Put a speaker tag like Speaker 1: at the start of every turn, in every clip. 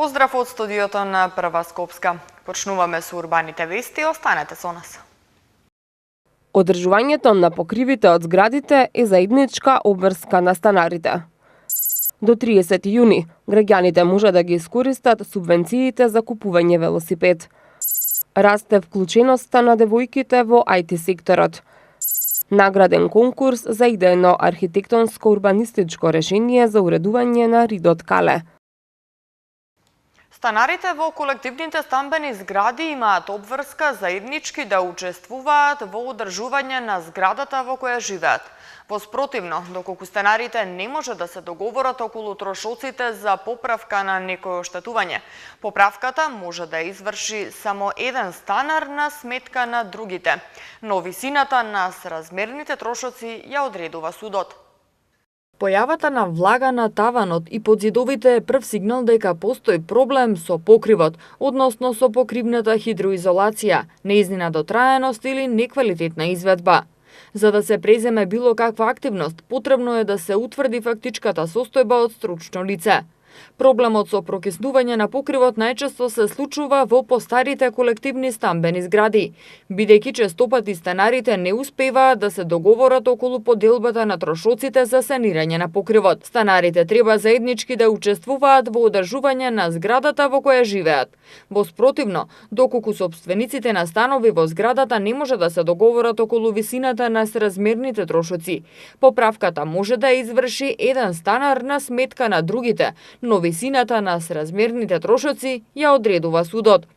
Speaker 1: Поздрав од студиото на Прва Скопска. Почнуваме со урбаните вести, останете со нас.
Speaker 2: Одржувањето на покривите од зградите е заедничка обврска на станарите. До 30 јуни граѓаните може да ги искористат субвенциите за купување велосипед. Расте вклученоста на девојките во IT секторот. Награден конкурс за идејно архитектонско-урбанистичко решение за уредување на ридот Кале.
Speaker 1: Станарите во колективните стамбени згради имаат обврска заеднички да учествуваат во одржување на зградата во која живеат. Воспротивно, доколку станарите не може да се договорат околу трошоците за поправка на некое оштетување, поправката може да изврши само еден станар на сметка на другите, но висината на сразмерните трошоци ја одредува судот.
Speaker 3: Појавата на влага на таванот и подзидовите е прв сигнал дека постои проблем со покривот, односно со покривната хидроизолација, неизнина дотраеност или неквалитетна изведба. За да се преземе било каква активност, потребно е да се утврди фактичката состојба од стручно лице. Проблемот со прокиснување на покривот најчесто се случува во постарите колективни стамбени згради, бидејќи честопати станарите не успеваат да се договорат околу поделбата на трошоците за санирање на покривот. Станарите треба заеднички да учествуваат во одржување на зградата во која живеат. Воспротивно, доколку сопствениците на станови во зградата не може да се договорат околу висината на сразмерните трошоци, поправката може да изврши еден станар на сметка на другите, но висината на сразмерните трошоци ја одредува судот.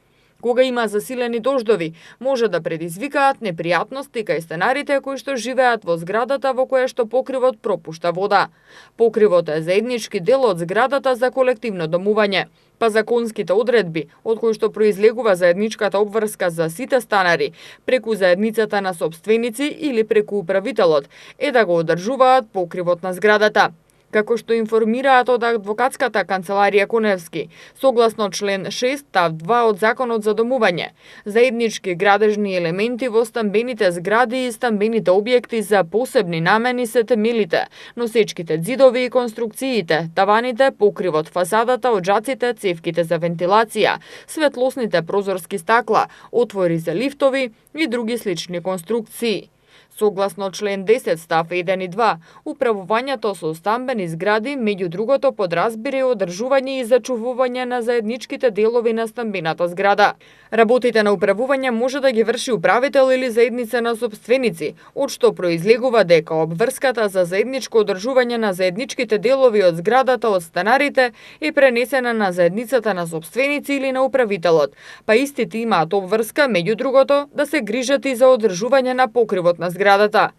Speaker 3: Кога има засилени дождови, може да предизвикаат непријатности кај станарите кои што живеат во зградата во која што покривот пропушта вода. Покривот е заеднички дел од зградата за колективно домување, па законските одредби, од кои што произлегува заедничката обврска за сите станари, преку заедницата на сопственици или преку управителот, е да го одржуваат покривот на зградата. Како што информираат од адвокатската канцеларија Коневски, согласно член 6 став 2 од Законот за домување, заеднички градежни елементи во стамбените згради и стамбените објекти за посебни намени се темелите, носечките ѕидови и конструкциите, таваните, покривот, фасадата, оџаците, цевките за вентилација, светлосните прозорски стакла, отвори за лифтови и други слични конструкции. Согласно член 10 став 1 и 2, управувањето со стамбени згради меѓу другото подразбира одржување и зачувување на заедничките делови на стамбената зграда. Работите на управување може да ги врши управител или заедница на сопственици, од што произлегува дека обврската за заедничко одржување на заедничките делови од зградата од станарите е пренесена на заедницата на сопственици или на управителот, па истите имаат обврска меѓу другото да се грижат и за одржување на покривот на зградата.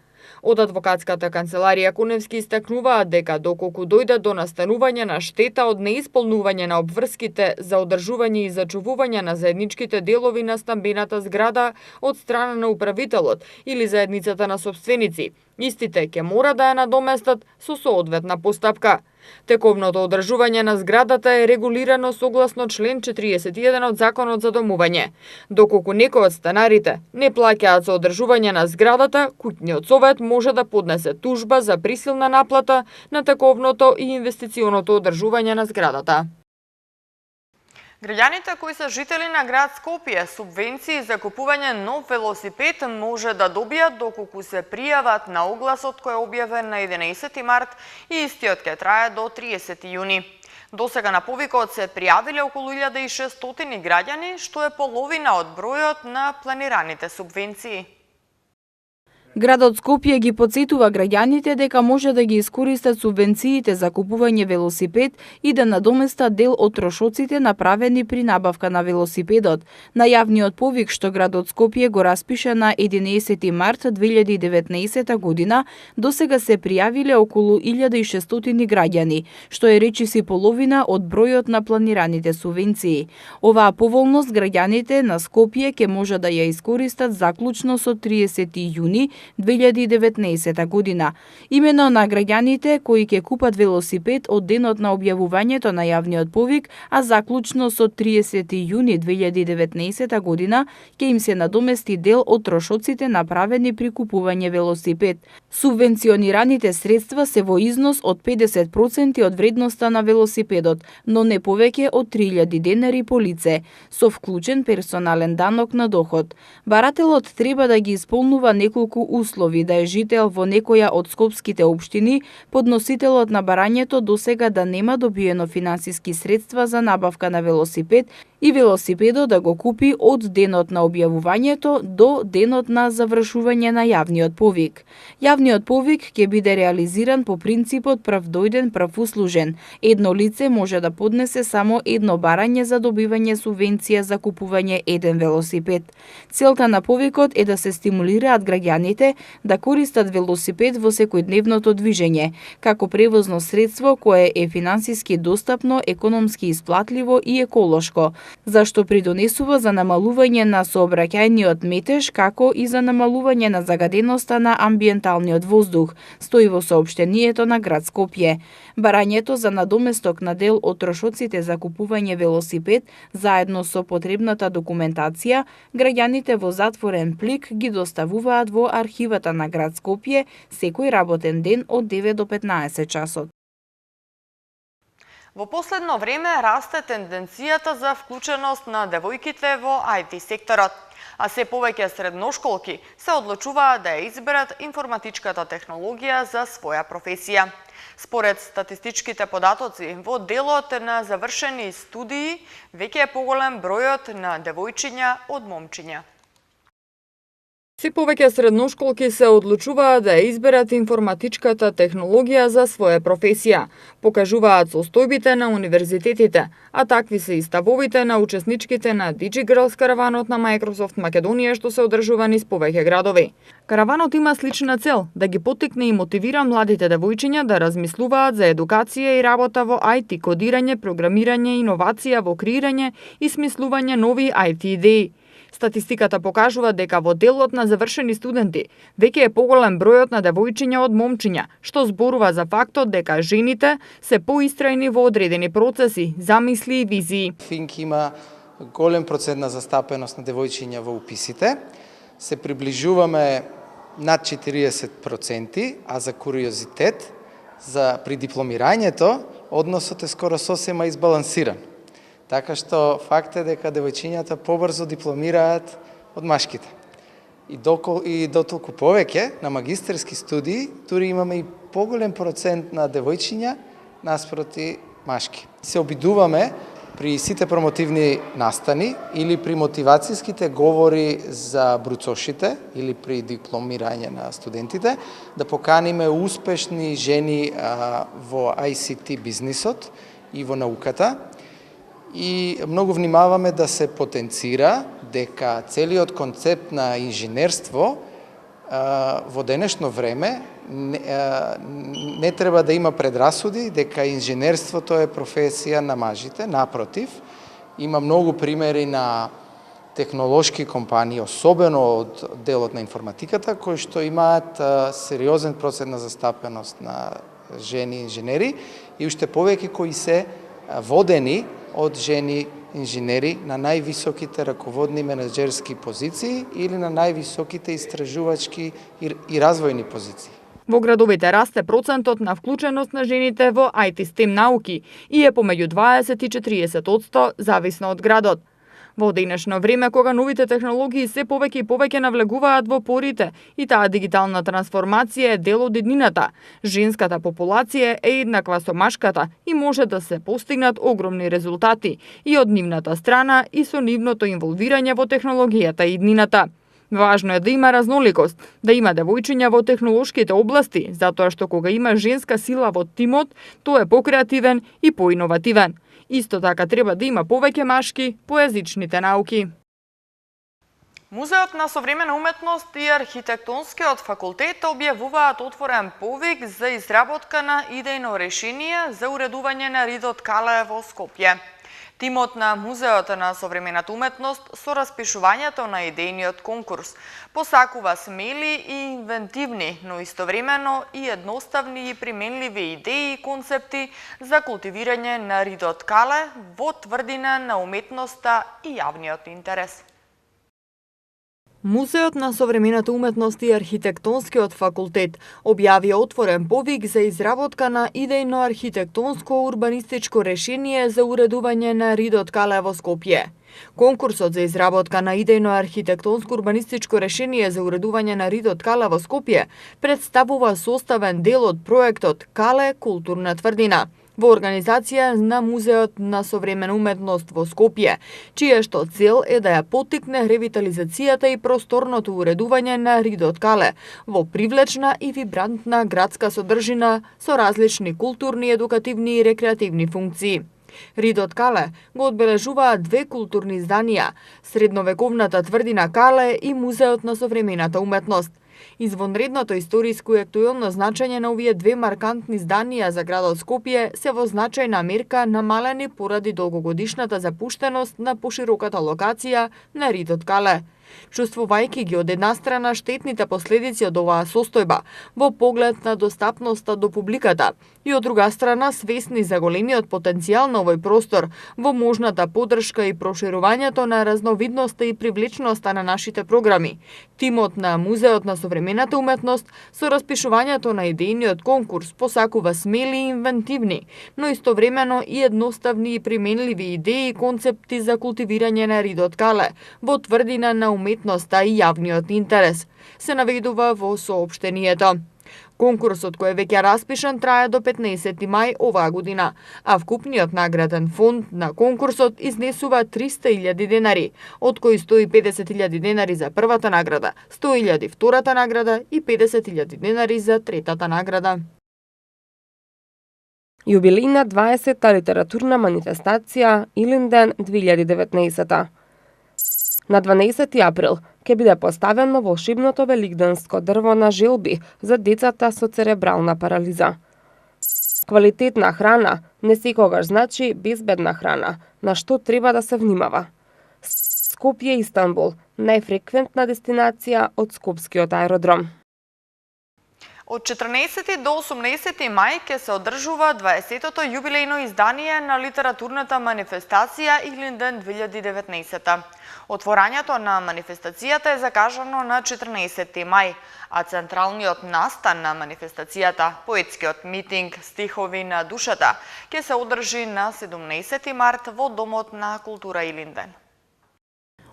Speaker 3: Од адвокатската канцеларија Коневски истакнуваат дека доколку дојде до настанување на штета од неисполнување на обврските за одржување и зачувување на заедничките делови на стамбената зграда од страна на управителот или заедницата на сопственици, истите ќе мора да ја надоместат со соодветна постапка. Тековното одржување на зградата е регулирано согласно член 41 од Законот за домување. Доколку некој од станарите не плаќаат за одржување на зградата, куќниот совет може да поднесе тужба за присилна наплата на тековното и инвестиционото одржување на зградата.
Speaker 1: Граѓаните кои се жители на град Скопје субвенции за купување нов велосипед може да добијат доколку се пријават на огласот кој е објавен на 11 март и истиот ќе трае до 30 јуни. Досега на повикот се пријавиле околу 1600 граѓани, што е половина од бројот на планираните субвенции.
Speaker 4: Градот Скопје ги потсетува граѓаните дека може да ги искористат субвенциите за купување велосипед и да надоместат дел од трошоците направени при набавка на велосипедот. На јавниот повик што градот Скопје го распиша на 11 март 2019 година, досега се пријавиле околу 1600 граѓани, што е речиси половина од бројот на планираните субвенции. Оваа поволност граѓаните на Скопје ќе може да ја искористат заклучно со 30 јуни 2019 година. Имено на граѓаните кои ќе купат велосипед од денот на објавувањето на јавниот повик, а заклучно со 30 јуни 2019 година ќе им се надомести дел од трошоците направени при купување велосипед. Субвенционираните средства се во износ од 50% од вредноста на велосипедот, но не повеќе од 3000 денари по лице, со вклучен персонален данок на доход. Барателот треба да ги исполнува неколку услови, да е жител во некоја од скопските општини, подносителот на барањето досега да нема добиено финансиски средства за набавка на велосипед и велосипедот да го купи од денот на објавувањето до денот на завршување на јавниот повик. Јавниот повик ќе биде реализиран по принципот прв дојден, прв услужен. Едно лице може да поднесе само едно барање за добивање субвенција за купување еден велосипед. Целта на повикот е да се стимулираат граѓаните да користат велосипед во секојдневното движење, како превозно средство кое е финансиски достапно, економски исплатливо и еколошко, зашто придонесува за намалување на сообраќајниот метеж, како и за намалување на загаденоста на амбиенталниот воздух, стои во соопштението на град Скопје. Барањето за надоместок на дел од трошоците за купување велосипед, заедно со потребната документација, граѓаните во затворен плик ги доставуваат во архивата на град Скопје секој работен ден од 9 до 15 часот.
Speaker 1: Во последно време расте тенденцијата за вклученост на девојките во IT секторот, а се повеќе средношколки се одлучуваат да ја изберат информатичката технологија за своја професија. Според статистичките податоци, во делот на завршени студии веќе е поголем бројот на девојчиња од момчиња.
Speaker 3: Се повеќе средношколки се одлучуваат да ја изберат информатичката технологија за своја професија, покажуваат состојбите на универзитетите, а такви се и ставовите на учесничките на DigiGirls караванот на Microsoft Македонија што се одржува низ повеќе градови. Караванот има слична цел, да ги поттикне и мотивира младите девојчиња да размислуваат за едукација и работа во IT, кодирање, програмирање, иновација во креирање и смислување нови IT идеи. Статистиката покажува дека во делот на завршени студенти веќе е поголем бројот на девојчиња од момчиња, што зборува за фактот дека жените се поистрајни во одредени процеси, замисли и визии.
Speaker 5: Финк има голем процент на застапеност на девојчиња во уписите. Се приближуваме над 40%, а за куриозитет, при дипломирањето, односот е скоро сосема избалансиран. Така што факт е дека девојчињата побрзо дипломираат од машките. И дотолку повеќе на магистерски студии, тури имаме и поголем процент на девојчиња наспроти машки. Се обидуваме при сите промотивни настани или при мотивацијските говори за бруцошите или при дипломирање на студентите да поканиме успешни жени во ICT бизнисот и во науката. И многу внимаваме да се потенцира дека целиот концепт на инженерство во денешно време не треба да има предрасуди дека инженерството е професија на мажите. Напротив, има многу примери на технолошки компании, особено од делот на информатиката, кои што имаат сериозен процент на застапеност на жени инженери и уште повеќе кои се водени од жени инженери на највисоките раководни менеджерски позиции или на највисоките истражувачки и развојни позиции.
Speaker 3: Во градовите расте процентот на вклученост на жените во IT STEM науки и е помеѓу 20 и 40%, зависно од градот. Во денешно време, кога новите технологии се повеќе и повеќе навлегуваат во порите и таа дигитална трансформација е дел од еднината, женската популација е еднаква со машката и може да се постигнат огромни резултати и од нивната страна и со нивното инволвирање во технологијата и еднината. Важно е да има разноликост, да има девојчиња во технолошките области, затоа што кога има женска сила во тимот, тој е покреативен и поиновативен. Исто така треба да има повеќе машки по јазичните науки.
Speaker 1: Музеот на современа уметност и архитектонскиот факултет објавуваат отворен повик за изработка на идејно решение за уредување на ридот Кале во Скопје. Тимот на Музеот на современата уметност со распишувањето на идејниот конкурс посакува смели и инвентивни, но истовремено и едноставни и применливи идеи и концепти за култивирање на ридот кале во тврдина на уметноста и јавниот интерес.
Speaker 3: Музеот на современата уметност и архитектонскиот факултет објави отворен повик за изработка на идејно архитектонско урбанистичко решение за уредување на ридот кале во Скопје. Конкурсот за изработка на идејно архитектонско урбанистичко решение за уредување на ридот кале во Скопје представува составен дел од проектот Кале културна тврдина во организација на Музеот на современа уметност во Скопје, чија што цел е да ја поттикне ревитализацијата и просторното уредување на ридот кале во привлечна и вибрантна градска содржина со различни културни, едукативни и рекреативни функции. Ридот кале го одбележуваат две културни зданија, средновековната тврдина Кале и Музеот на современата уметност. Извонредното историско и актуелно значење на овие две маркантни зданија за градот Скопје се во значајна мерка намалени поради долгогодишната запуштеност на пошироката локација на ридот кале. Чувствувајќи ги од една страна штетните последици од оваа состојба во поглед на достапноста до публиката и од друга страна свесни за големиот потенцијал на овој простор во можната поддршка и проширувањето на разновидноста и привлечноста на нашите програми, тимот на Музеот на современата уметност со распишувањето на идејниот конкурс посакува смели и инвентивни, но истовремено и едноставни и применливи идеи и концепти за култивирање на ридот кале во тврдина на уметноста и јавниот интерес, се наведува во соопштението. Конкурсот кој е веќе распишан трае до 15 мај оваа година, а вкупниот награден фонд на конкурсот изнесува 300.000 денари, од кои 150.000 денари за првата награда, 100.000 втората награда и 50.000 денари за третата награда.
Speaker 2: Јубилејна 20-та литературна манифестација Илинден 2019. На 12 април ќе биде поставено волшебното великденско дрво на желби за децата со церебрална парализа. Квалитетна храна не секогаш значи безбедна храна, на што треба да се внимава. Скопје Истанбул, најфреквентна дестинација од Скопскиот аеродром.
Speaker 1: Од 14 до 18 мај ќе се одржува 20-тото јубилејно издание на литературната манифестација Илинден 2019. Отворањето на манифестацијата е закажано на 14 мај, а централниот настан на манифестацијата, поетскиот митинг Стихови на душата, ќе се одржи на 17 март во Домот на култура Илинден.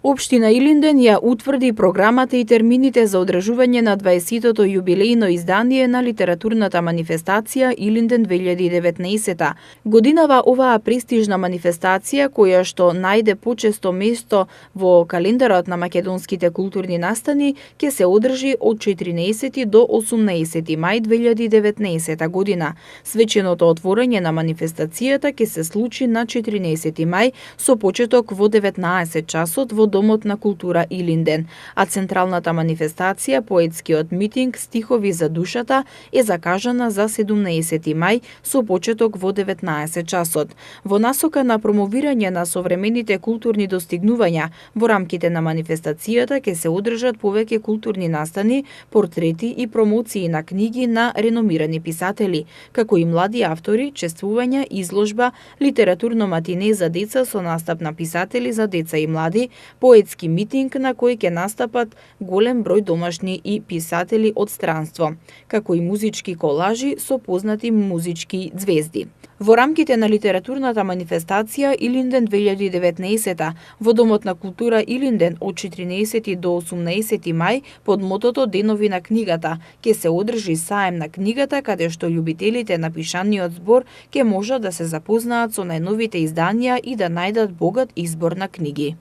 Speaker 4: Општина Илинден ја утврди програмата и термините за одржување на 20-тото јубилејно издание на литературната манифестација Илинден 2019. Годинава оваа престижна манифестација, која што најде почесто место во календарот на македонските културни настани, ќе се одржи од 14 до 18 мај 2019 година. Свеченото отворање на манифестацијата ќе се случи на 14 мај со почеток во 19 часот во Домот на култура Илинден, а централната манифестација, поетскиот митинг Стихови за душата, е закажана за 17 мај со почеток во 19 часот. Во насока на промовирање на современите културни достигнувања, во рамките на манифестацијата ќе се одржат повеќе културни настани, портрети и промоции на книги на реномирани писатели, како и млади автори, чествувања, изложба, литературно матине за деца со настап на писатели за деца и млади, поетски митинг на кој ќе настапат голем број домашни и писатели од странство, како и музички колажи со познати музички звезди. Во рамките на литературната манифестација Илинден 2019 во Домот на култура Илинден од 14 до 18 мај под мотото Денови на книгата ќе се одржи саем на книгата каде што љубителите на пишаниот збор ќе можат да се запознаат со најновите изданија и да најдат богат избор на книги.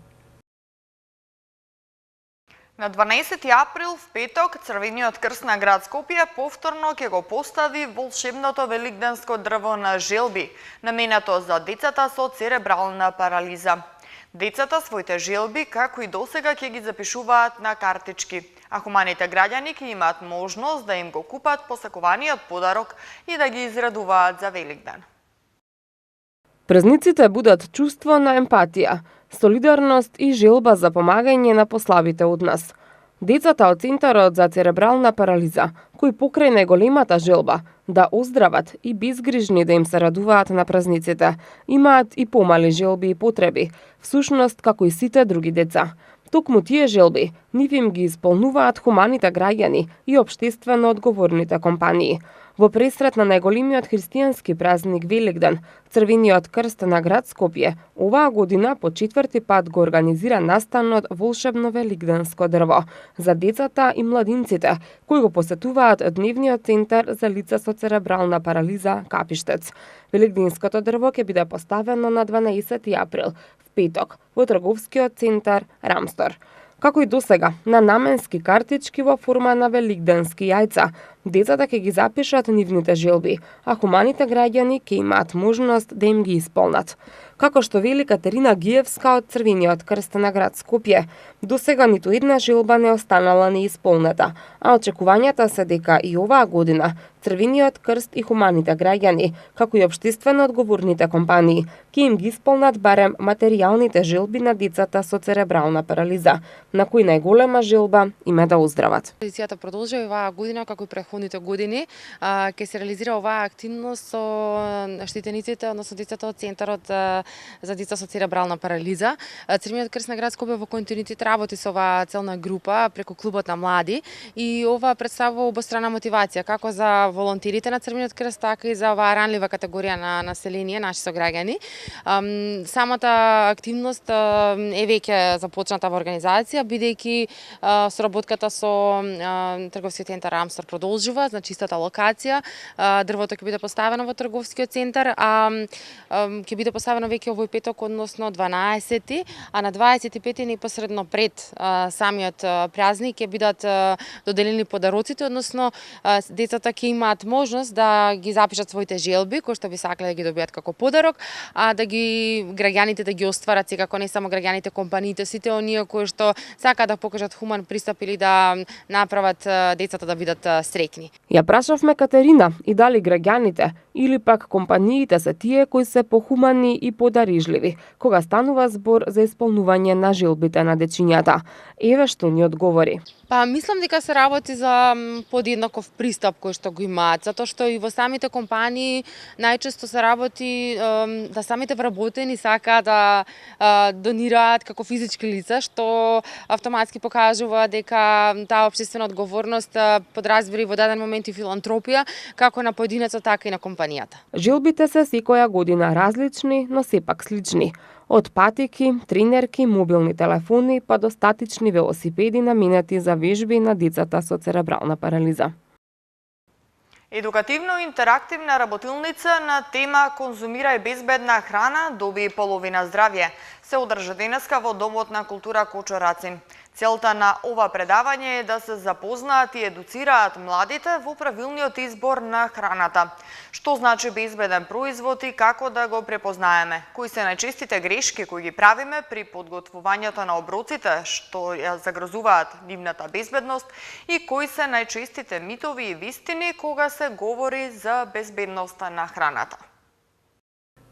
Speaker 1: На 12 април, в петок, Црвениот крст на град Скопје повторно ќе го постави волшебното великденско дрво на желби, наменето за децата со церебрална парализа. Децата своите желби, како и досега, ќе ги запишуваат на картички, а хуманите граѓани ќе имаат можност да им го купат посакуваниот подарок и да ги израдуваат за Великден.
Speaker 2: Празниците будат чувство на емпатија, солидарност и желба за помагање на послабите од нас. Децата од Центарот за церебрална парализа, кои покрај најголемата желба да оздрават и безгрижни да им се радуваат на празниците, имаат и помали желби и потреби, всушност како и сите други деца. Токму тие желби, нив им ги исполнуваат хуманите граѓани и општествено одговорните компании. Во пресрет на најголемиот христијански празник Великден, Црвениот крст на град Скопје, оваа година по 4ти пат го организира настанот Волшебно великденско дрво за децата и младинците, кои го посетуваат Дневниот центар за лица со церебрална парализа Капиштец. Великденското дрво ќе биде поставено на 12 април, в петок, во трговскиот центар Рамстор. Како и досега, на наменски картички во форма на великденски јајца, децата ќе ги запишат нивните желби, а хуманите граѓани ќе имаат можност да им ги исполнат. Како што вели Катерина Гиевска од Црвениот крст на град Скопје, досега ниту една желба не останала неисполната, а очекувањата се дека и оваа година Црвениот крст и хуманите граѓани, како и општествено одговорните компании, ќе им ги исполнат барем материјалните желби на децата со церебрална парализа, на кои најголема желба им е да оздрават.
Speaker 6: Традицијата продолжува оваа година како и претходните години. Ќе се реализира оваа активност со штитениците, односно децата од Центарот за деца со церебрална парализа. Црвениот крст на град Скопје во континуитет работи со оваа целна група преку клубот на млади и ова представува обострана мотивација како за волонтерите на Црвениот крст, така и за оваа ранлива категорија на население, наши сограѓани. Самата активност е веќе започната во организација, бидејќи соработката со трговскиот центар Рамстор продолжува, значи истата локација. Дрвото ќе биде поставено во трговскиот центар, а ќе биде поставено веќе овој петок, односно 12, а на 25 непосредно пред самиот празник ќе бидат доделени подароците, односно децата ќе имаат можност да ги запишат своите желби, кои што би сакале да ги добијат како подарок, а да ги граѓаните да ги остварат секако, не само граѓаните, компаниите, сите оние кои што сакаат да покажат хуман пристап или да направат децата да бидат среќни.
Speaker 2: Ја прашавме Катерина и дали граѓаните или пак компаниите се тие кои се похумани и подарижливи, кога станува збор за исполнување на желбите на дечињата. Еве што ни одговори.
Speaker 6: Па мислам дека се работи за подеднаков пристап кој што го имаат, затоа што и во самите компании најчесто се работи да самите вработени сакаат да донираат како физички лица, што автоматски покажува дека таа општествена одговорност подразбира во даден момент и филантропија, како на поединецот, така и на компанијата.
Speaker 2: Желбите се секоја година различни, но сепак слични. Од патики, тренерки, мобилни телефони, па до статични велосипеди наменети за вежби на децата со церебрална парализа.
Speaker 1: Едукативно-интерактивна работилница на тема «Конзумирај безбедна храна, доби половина здравје» се одржа денеска во Домот на култура Кочо Рацин. Целта на ова предавање е да се запознаат и едуцираат младите во правилниот избор на храната. Што значи безбеден производ и како да го препознаеме? Кои се најчестите грешки кои ги правиме при подготвувањето на оброците што ја загрозуваат нивната безбедност и кои се најчестите митови и вистини кога се говори за безбедноста на храната?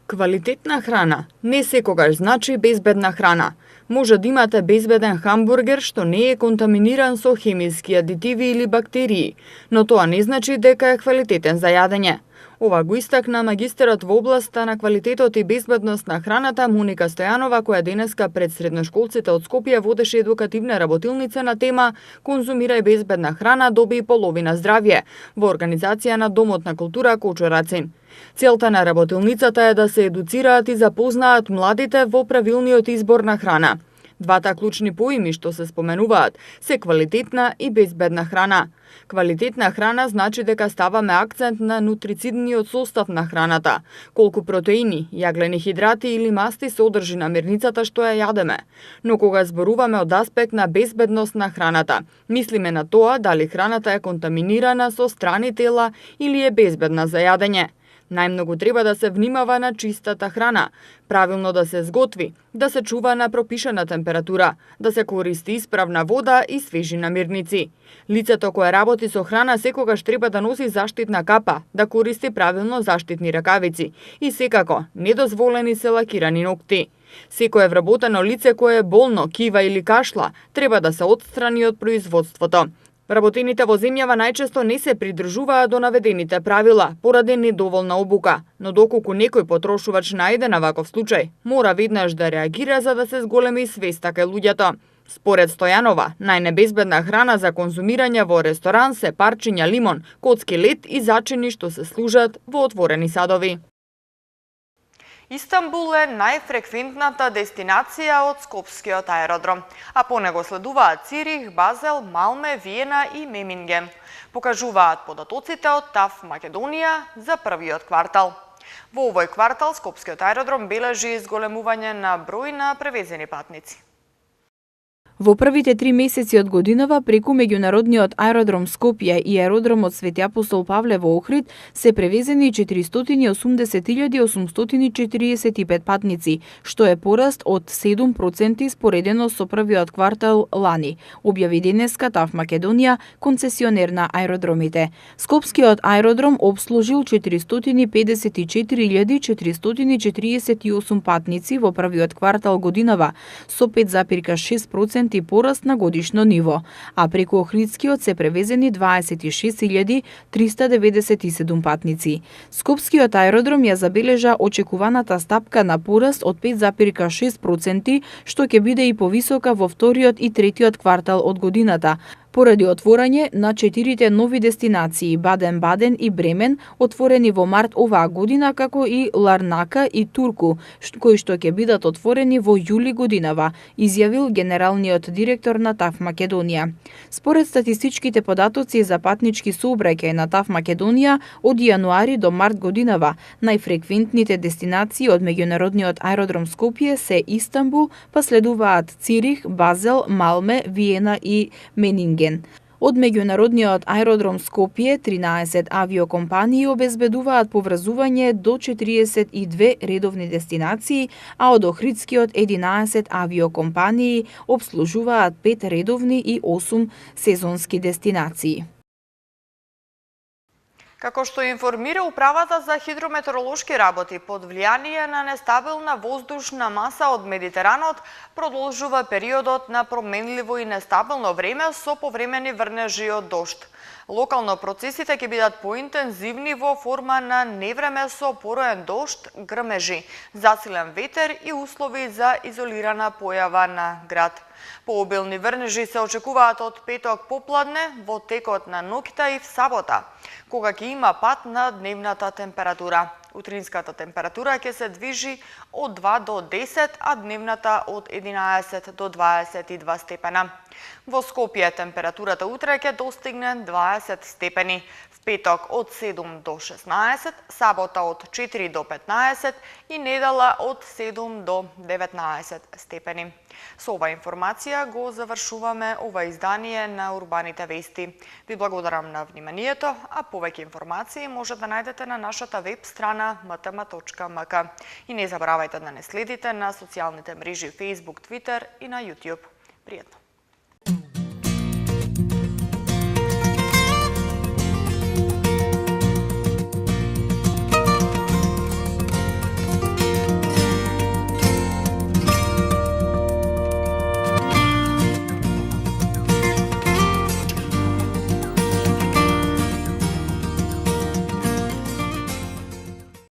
Speaker 3: Квалитетна храна не секогаш значи безбедна храна. Може да имате безбеден хамбургер што не е контаминиран со хемиски адитиви или бактерии, но тоа не значи дека е квалитетен за јадење. Ова го истакна магистерот во областа на квалитетот и безбедност на храната Моника Стојанова, која денеска пред средношколците од Скопје водеше едукативна работилница на тема «Конзумирај безбедна храна, доби половина здравје» во организација на Домот на култура Кочо Рацин. Целта на работилницата е да се едуцираат и запознаат младите во правилниот избор на храна. Двата клучни поими што се споменуваат се квалитетна и безбедна храна. Квалитетна храна значи дека ставаме акцент на нутрицидниот состав на храната, колку протеини, јаглени хидрати или масти се одржи намирницата што ја јадеме. Но кога зборуваме од аспект на безбедност на храната, мислиме на тоа дали храната е контаминирана со страни тела или е безбедна за јадење. Најмногу треба да се внимава на чистата храна, правилно да се зготви, да се чува на пропишана температура, да се користи исправна вода и свежи намирници. Лицето кое работи со храна секогаш треба да носи заштитна капа, да користи правилно заштитни ракавици и секако недозволени се лакирани ногти. Секое вработено лице кое е болно, кива или кашла, треба да се отстрани од производството. Вработените во земјава најчесто не се придржуваат до наведените правила, поради недоволна обука, но доколку некој потрошувач најде на ваков случај, мора веднаш да реагира за да се зголеми свеста кај луѓето. Според Стојанова, најнебезбедна храна за конзумирање во ресторан се парчиња лимон, котски лед и зачини што се служат во отворени садови.
Speaker 1: Истанбул е најфреквентната дестинација од Скопскиот аеродром, а по него следуваат Цирих, Базел, Малме, Виена и Меминген. Покажуваат податоците од ТАВ Македонија за првиот квартал. Во овој квартал Скопскиот аеродром бележи зголемување на број на превезени патници.
Speaker 4: Во првите 3 месеци од годинава преку меѓународниот аеродром Скопје и аеродромот Свети Апостол Павле во Охрид се превезени 480.845 патници, што е пораст од 7% споредено со првиот квартал лани, објави денеска ТАВ Македонија, концесионер на аеродромите. Скопскиот аеродром обслужил 454.448 патници во првиот квартал годинава, со 5,6% пораст на годишно ниво, а преку Охридскиот се превезени 26.397 патници. Скопскиот аеродром ја забележа очекуваната стапка на пораст од 5,6%, што ќе биде и повисока во вториот и третиот квартал од годината, поради отворање на 4 нови дестинации Баден-Баден и Бремен, отворени во март оваа година, како и Ларнака и Турку, кои што ќе бидат отворени во јули годинава, изјавил генералниот директор на ТАВ Македонија. Според статистичките податоци за патнички сообраќај на ТАВ Македонија, од јануари до март годинава, најфреквентните дестинации од меѓународниот аеродром Скопје се Истанбул, па следуваат Цирих, Базел, Малме, Виена и Менинген. Од меѓународниот аеродром Скопје 13 авиокомпании обезбедуваат поврзување до 42 редовни дестинации, а од Охридскиот 11 авиокомпании обслужуваат 5 редовни и 8 сезонски дестинации.
Speaker 1: Како што информира Управата за хидрометеоролошки работи, под влијание на нестабилна воздушна маса од Медитеранот, продолжува периодот на променливо и нестабилно време со повремени врнежи од дожд. Локално процесите ќе бидат поинтензивни во форма на невреме со пороен дожд, грмежи, засилен ветер и услови за изолирана појава на град. Пообилни врнежи се очекуваат од петок попладне, во текот на ноќта и в сабота, кога ќе има пад на дневната температура. Утринската температура ќе се движи од 2 до 10, а дневната од 11 до 22 степена. Во Скопје температурата утре ќе достигне 20 степени, в петок од 7 до 16, сабота од 4 до 15 и недела од 7 до 19 степени. Со ова информација го завршуваме ова издание на Урбаните вести. Ви благодарам на вниманието, а повеќе информации може да најдете на нашата веб страна mtm.mk. И не забравајте да не следите на социјалните мрежи Facebook, Twitter и на YouTube. Пријатно!